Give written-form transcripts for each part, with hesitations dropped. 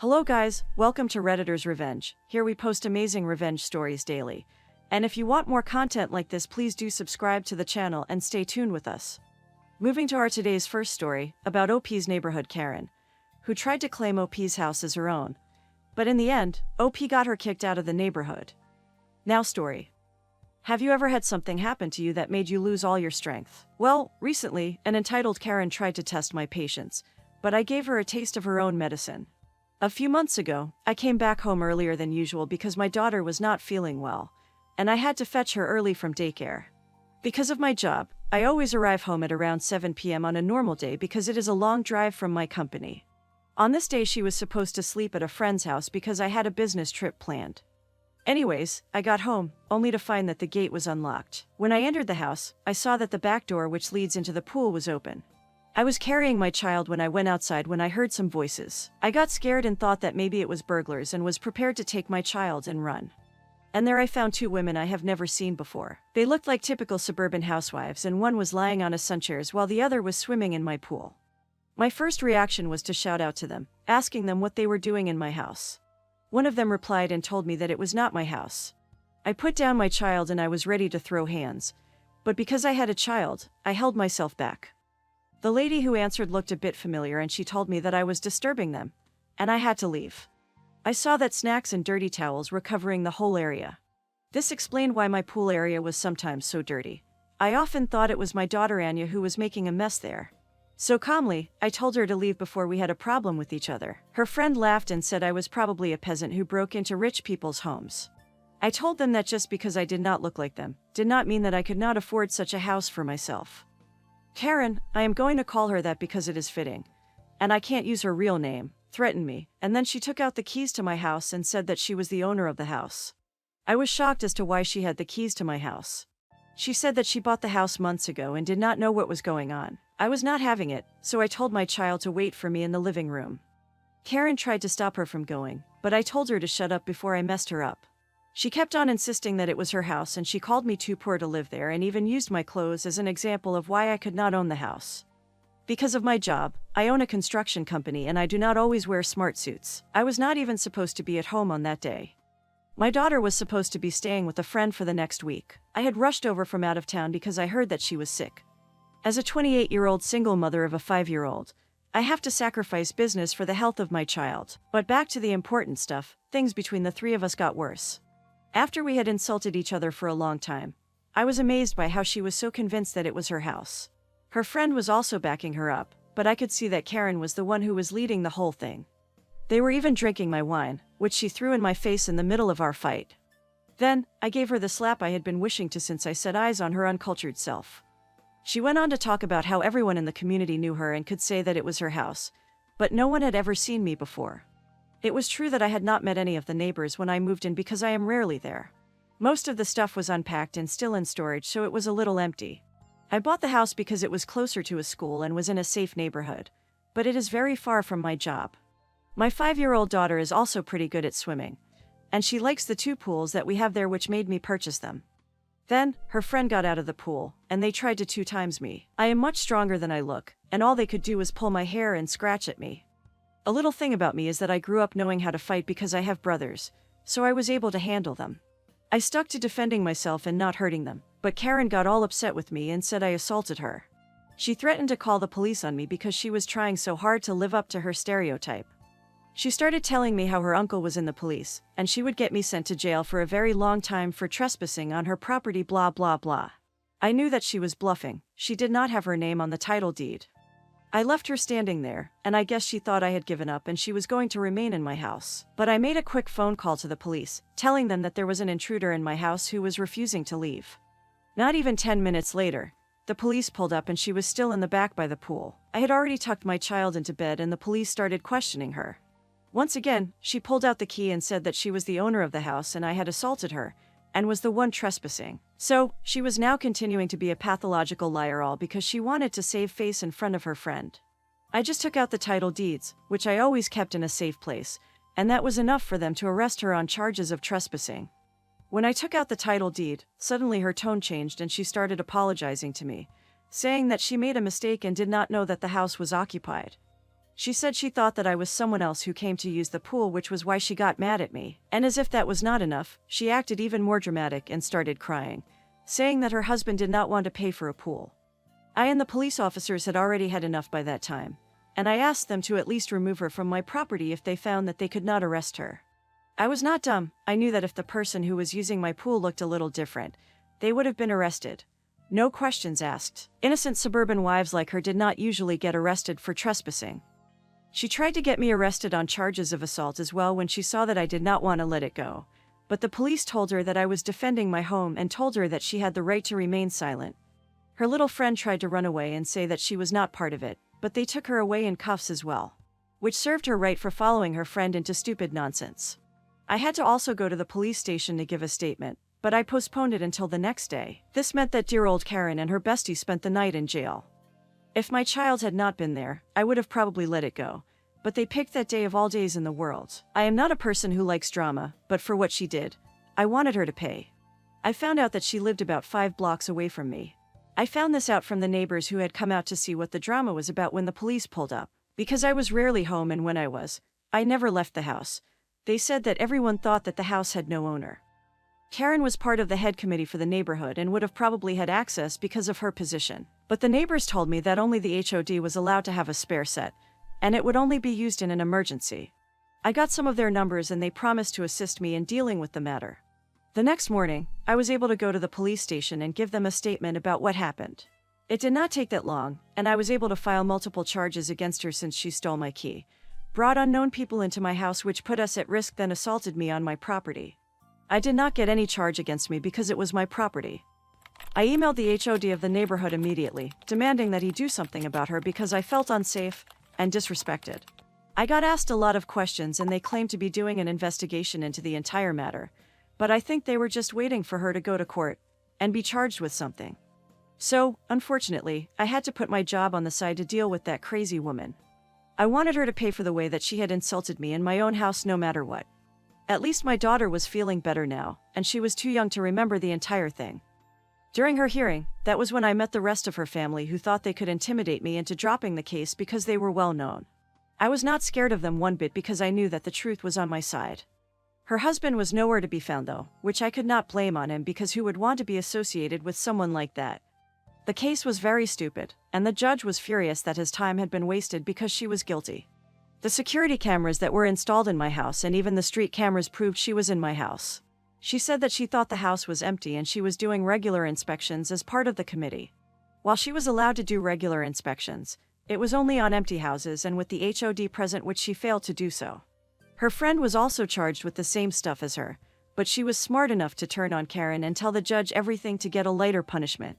Hello guys, welcome to Redditor's Revenge. Here we post amazing revenge stories daily. And if you want more content like this, please do subscribe to the channel and stay tuned with us. Moving to our today's first story, about OP's neighborhood Karen, who tried to claim OP's house as her own. But in the end, OP got her kicked out of the neighborhood. Now story. Have you ever had something happen to you that made you lose all your strength? Well, recently, an entitled Karen tried to test my patience, but I gave her a taste of her own medicine. A few months ago, I came back home earlier than usual because my daughter was not feeling well, and I had to fetch her early from daycare. Because of my job, I always arrive home at around 7 p.m. on a normal day because it is a long drive from my company. On this day, she was supposed to sleep at a friend's house because I had a business trip planned. Anyways, I got home, only to find that the gate was unlocked. When I entered the house, I saw that the back door which leads into the pool was open. I was carrying my child when I went outside when I heard some voices. I got scared and thought that maybe it was burglars and was prepared to take my child and run. And there I found two women I have never seen before. They looked like typical suburban housewives, and one was lying on a sunchairs while the other was swimming in my pool. My first reaction was to shout out to them, asking them what they were doing in my house. One of them replied and told me that it was not my house. I put down my child and I was ready to throw hands. But because I had a child, I held myself back. The lady who answered looked a bit familiar and she told me that I was disturbing them, and I had to leave. I saw that snacks and dirty towels were covering the whole area. This explained why my pool area was sometimes so dirty. I often thought it was my daughter Anya who was making a mess there. So calmly, I told her to leave before we had a problem with each other. Her friend laughed and said I was probably a peasant who broke into rich people's homes. I told them that just because I did not look like them, did not mean that I could not afford such a house for myself. Karen, I am going to call her that because it is fitting. And I can't use her real name, threatened me, and then she took out the keys to my house and said that she was the owner of the house. I was shocked as to why she had the keys to my house. She said that she bought the house months ago and did not know what was going on. I was not having it, so I told my child to wait for me in the living room. Karen tried to stop her from going, but I told her to shut up before I messed her up. She kept on insisting that it was her house and she called me too poor to live there and even used my clothes as an example of why I could not own the house. Because of my job, I own a construction company and I do not always wear smart suits. I was not even supposed to be at home on that day. My daughter was supposed to be staying with a friend for the next week. I had rushed over from out of town because I heard that she was sick. As a 28-year-old single mother of a 5-year-old, I have to sacrifice business for the health of my child. But back to the important stuff, things between the three of us got worse. After we had insulted each other for a long time, I was amazed by how she was so convinced that it was her house. Her friend was also backing her up, but I could see that Karen was the one who was leading the whole thing. They were even drinking my wine, which she threw in my face in the middle of our fight. Then, I gave her the slap I had been wishing to since I set eyes on her uncultured self. She went on to talk about how everyone in the community knew her and could say that it was her house, but no one had ever seen me before. It was true that I had not met any of the neighbors when I moved in because I am rarely there. Most of the stuff was unpacked and still in storage, so it was a little empty. I bought the house because it was closer to a school and was in a safe neighborhood, but it is very far from my job. My 5-year-old daughter is also pretty good at swimming, and she likes the two pools that we have there, which made me purchase them. Then, her friend got out of the pool, and they tried to 2 times me. I am much stronger than I look, and all they could do was pull my hair and scratch at me. A little thing about me is that I grew up knowing how to fight because I have brothers, so I was able to handle them. I stuck to defending myself and not hurting them, but Karen got all upset with me and said I assaulted her. She threatened to call the police on me because she was trying so hard to live up to her stereotype. She started telling me how her uncle was in the police, and she would get me sent to jail for a very long time for trespassing on her property, blah blah blah. I knew that she was bluffing. She did not have her name on the title deed. I left her standing there, and I guess she thought I had given up and she was going to remain in my house. But I made a quick phone call to the police, telling them that there was an intruder in my house who was refusing to leave. Not even 10 minutes later, the police pulled up and she was still in the back by the pool. I had already tucked my child into bed and the police started questioning her. Once again, she pulled out the key and said that she was the owner of the house and I had assaulted her, and was the one trespassing. So, she was now continuing to be a pathological liar, all because she wanted to save face in front of her friend. I just took out the title deeds, which I always kept in a safe place, and that was enough for them to arrest her on charges of trespassing. When I took out the title deed, suddenly her tone changed and she started apologizing to me, saying that she made a mistake and did not know that the house was occupied. She said she thought that I was someone else who came to use the pool, which was why she got mad at me. And as if that was not enough, she acted even more dramatic and started crying, saying that her husband did not want to pay for a pool. I and the police officers had already had enough by that time, and I asked them to at least remove her from my property if they found that they could not arrest her. I was not dumb. I knew that if the person who was using my pool looked a little different, they would have been arrested. No questions asked. Innocent suburban wives like her did not usually get arrested for trespassing. She tried to get me arrested on charges of assault as well when she saw that I did not want to let it go, but the police told her that I was defending my home and told her that she had the right to remain silent. Her little friend tried to run away and say that she was not part of it, but they took her away in cuffs as well, which served her right for following her friend into stupid nonsense. I had to also go to the police station to give a statement, but I postponed it until the next day. This meant that dear old Karen and her bestie spent the night in jail. If my child had not been there, I would have probably let it go, but they picked that day of all days in the world. I am not a person who likes drama, but for what she did, I wanted her to pay. I found out that she lived about 5 blocks away from me. I found this out from the neighbors who had come out to see what the drama was about when the police pulled up. Because I was rarely home, and when I was, I never left the house. They said that everyone thought that the house had no owner. Karen was part of the head committee for the neighborhood and would have probably had access because of her position. But the neighbors told me that only the HOD was allowed to have a spare set, and it would only be used in an emergency. I got some of their numbers and they promised to assist me in dealing with the matter. The next morning, I was able to go to the police station and give them a statement about what happened. It did not take that long, and I was able to file multiple charges against her since she stole my key, brought unknown people into my house which put us at risk, then assaulted me on my property. I did not get any charge against me because it was my property. I emailed the HOD of the neighborhood immediately, demanding that he do something about her because I felt unsafe and disrespected. I got asked a lot of questions and they claimed to be doing an investigation into the entire matter, but I think they were just waiting for her to go to court and be charged with something. So, unfortunately, I had to put my job on the side to deal with that crazy woman. I wanted her to pay for the way that she had insulted me in my own house no matter what. At least my daughter was feeling better now, and she was too young to remember the entire thing. During her hearing, that was when I met the rest of her family who thought they could intimidate me into dropping the case because they were well known. I was not scared of them one bit because I knew that the truth was on my side. Her husband was nowhere to be found though, which I could not blame on him because who would want to be associated with someone like that? The case was very stupid, and the judge was furious that his time had been wasted because she was guilty. The security cameras that were installed in my house and even the street cameras proved she was in my house. She said that she thought the house was empty and she was doing regular inspections as part of the committee. While she was allowed to do regular inspections, it was only on empty houses and with the HOD present, which she failed to do so. Her friend was also charged with the same stuff as her, but she was smart enough to turn on Karen and tell the judge everything to get a lighter punishment.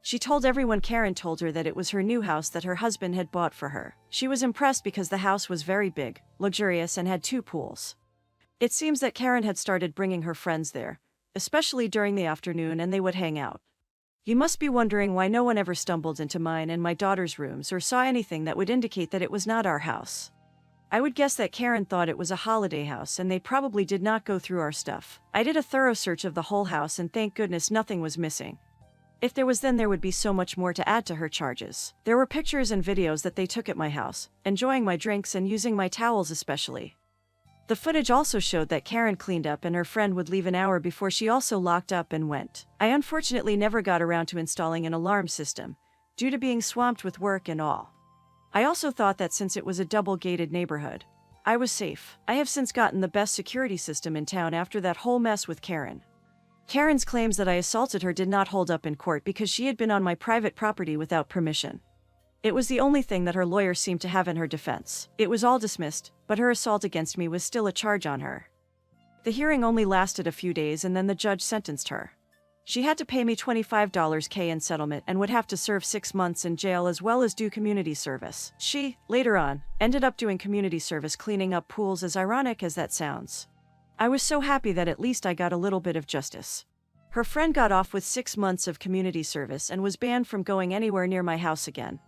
She told everyone Karen told her that it was her new house that her husband had bought for her. She was impressed because the house was very big, luxurious, and had 2 pools. It seems that Karen had started bringing her friends there, especially during the afternoon, and they would hang out. You must be wondering why no one ever stumbled into mine and my daughter's rooms or saw anything that would indicate that it was not our house. I would guess that Karen thought it was a holiday house and they probably did not go through our stuff. I did a thorough search of the whole house and thank goodness nothing was missing. If there was, then there would be so much more to add to her charges. There were pictures and videos that they took at my house, enjoying my drinks and using my towels especially. The footage also showed that Karen cleaned up and her friend would leave an hour before she also locked up and went. I unfortunately never got around to installing an alarm system, due to being swamped with work and all. I also thought that since it was a double-gated neighborhood, I was safe. I have since gotten the best security system in town after that whole mess with Karen. Karen's claims that I assaulted her did not hold up in court because she had been on my private property without permission. It was the only thing that her lawyer seemed to have in her defense. It was all dismissed, but her assault against me was still a charge on her. The hearing only lasted a few days and then the judge sentenced her. She had to pay me $25,000 in settlement and would have to serve 6 months in jail as well as do community service. She, later on, ended up doing community service cleaning up pools, as ironic as that sounds. I was so happy that at least I got a little bit of justice. Her friend got off with 6 months of community service and was banned from going anywhere near my house again.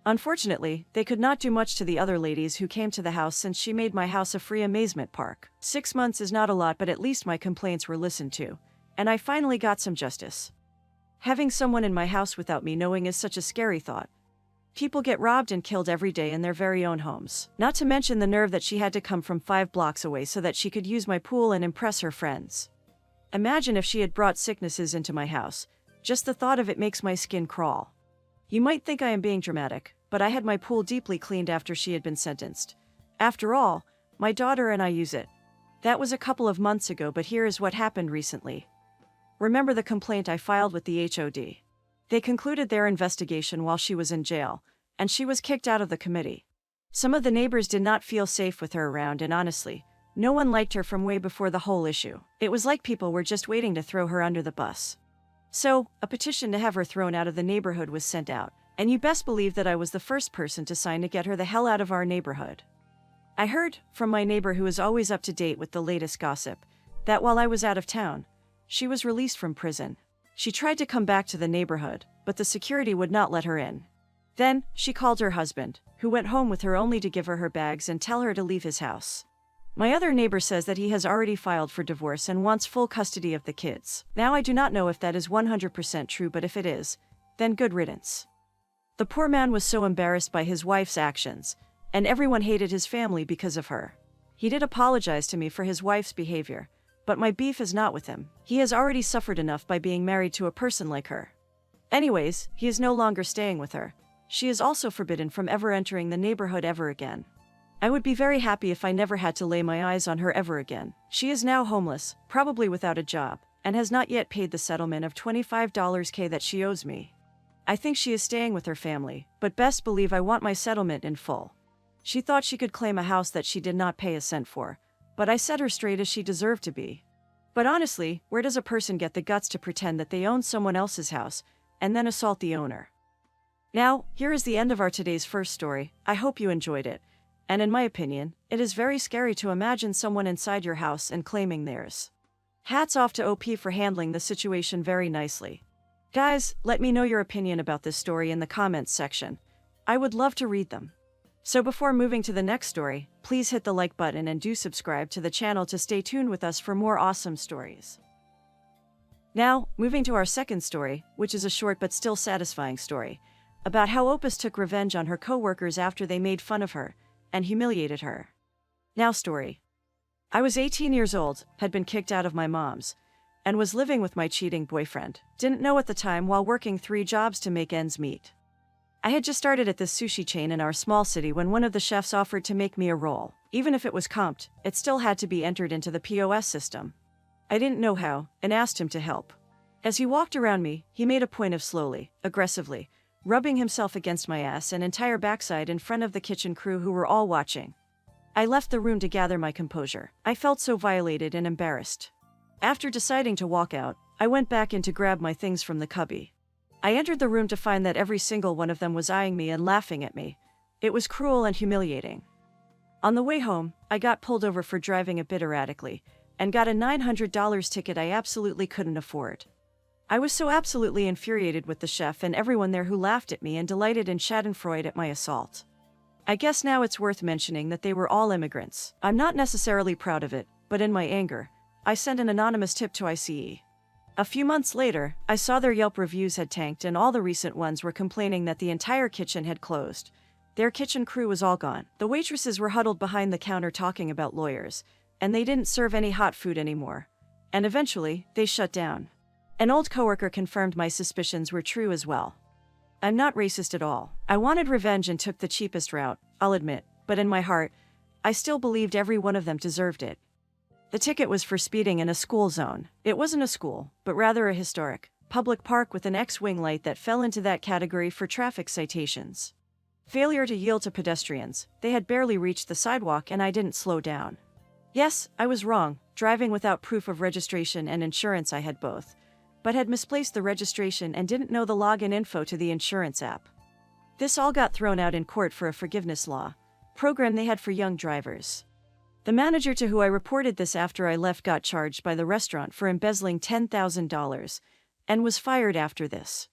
Unfortunately, they could not do much to the other ladies who came to the house since she made my house a free amusement park. 6 months is not a lot, but at least my complaints were listened to, and I finally got some justice. Having someone in my house without me knowing is such a scary thought. People get robbed and killed every day in their very own homes. Not to mention the nerve that she had to come from 5 blocks away so that she could use my pool and impress her friends. Imagine if she had brought sicknesses into my house. Just the thought of it makes my skin crawl. You might think I am being dramatic, but I had my pool deeply cleaned after she had been sentenced. After all, my daughter and I use it. That was a couple of months ago, but here is what happened recently. Remember the complaint I filed with the HOD? They concluded their investigation while she was in jail, and she was kicked out of the committee. Some of the neighbors did not feel safe with her around, and honestly, no one liked her from way before the whole issue. It was like people were just waiting to throw her under the bus. So, a petition to have her thrown out of the neighborhood was sent out, and you best believe that I was the first person to sign to get her the hell out of our neighborhood. I heard, from my neighbor who is always up to date with the latest gossip, that while I was out of town, she was released from prison. She tried to come back to the neighborhood, but the security would not let her in. Then, she called her husband, who went home with her only to give her her bags and tell her to leave his house. My other neighbor says that he has already filed for divorce and wants full custody of the kids. Now I do not know if that is 100% true, but if it is, then good riddance. The poor man was so embarrassed by his wife's actions, and everyone hated his family because of her. He did apologize to me for his wife's behavior, but my beef is not with him. He has already suffered enough by being married to a person like her. Anyways, he is no longer staying with her. She is also forbidden from ever entering the neighborhood ever again. I would be very happy if I never had to lay my eyes on her ever again. She is now homeless, probably without a job, and has not yet paid the settlement of $25K that she owes me. I think she is staying with her family, but best believe I want my settlement in full. She thought she could claim a house that she did not pay a cent for, but I set her straight as she deserved to be. But honestly, where does a person get the guts to pretend that they own someone else's house, and then assault the owner? Now, here is the end of our today's first story. I hope you enjoyed it. And in my opinion, it is very scary to imagine someone inside your house and claiming theirs. Hats off to OP for handling the situation very nicely. Guys, let me know your opinion about this story in the comments section. I would love to read them. So before moving to the next story, please hit the like button and do subscribe to the channel to stay tuned with us for more awesome stories. Now, moving to our second story, which is a short but still satisfying story, about how Opus took revenge on her co-workers after they made fun of her and humiliated her. Now story. I was 18 years old, had been kicked out of my mom's, and was living with my cheating boyfriend. Didn't know at the time while working 3 jobs to make ends meet. I had just started at this sushi chain in our small city when one of the chefs offered to make me a roll. Even if it was comped, it still had to be entered into the POS system. I didn't know how, and asked him to help. As he walked around me, he made a point of slowly, aggressively, rubbing himself against my ass and entire backside in front of the kitchen crew who were all watching. I left the room to gather my composure. I felt so violated and embarrassed. After deciding to walk out, I went back in to grab my things from the cubby. I entered the room to find that every single one of them was eyeing me and laughing at me. It was cruel and humiliating. On the way home, I got pulled over for driving a bit erratically, and got a $900 ticket I absolutely couldn't afford. I was so absolutely infuriated with the chef and everyone there who laughed at me and delighted in schadenfreude at my assault. I guess now it's worth mentioning that they were all immigrants. I'm not necessarily proud of it, but in my anger, I sent an anonymous tip to ICE. A few months later, I saw their Yelp reviews had tanked and all the recent ones were complaining that the entire kitchen had closed. Their kitchen crew was all gone. The waitresses were huddled behind the counter talking about lawyers, and they didn't serve any hot food anymore. And eventually, they shut down. An old coworker confirmed my suspicions were true as well. I'm not racist at all. I wanted revenge and took the cheapest route, I'll admit, but in my heart, I still believed every one of them deserved it. The ticket was for speeding in a school zone. It wasn't a school, but rather a historic, public park with an X-wing light that fell into that category for traffic citations. Failure to yield to pedestrians. They had barely reached the sidewalk and I didn't slow down. Yes, I was wrong, driving without proof of registration and insurance. I had both, but had misplaced the registration and didn't know the login info to the insurance app. This all got thrown out in court for a forgiveness law program they had for young drivers. The manager to who I reported this after I left got charged by the restaurant for embezzling $10,000 and was fired after this.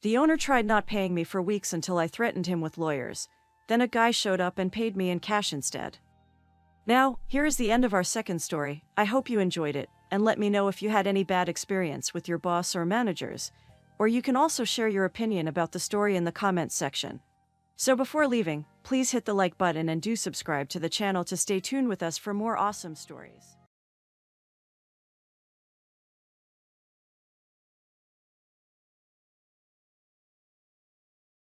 The owner tried not paying me for weeks until I threatened him with lawyers. Then a guy showed up and paid me in cash instead. Now, here is the end of our second story. I hope you enjoyed it, and let me know if you had any bad experience with your boss or managers, or you can also share your opinion about the story in the comments section. So before leaving, please hit the like button and do subscribe to the channel to stay tuned with us for more awesome stories.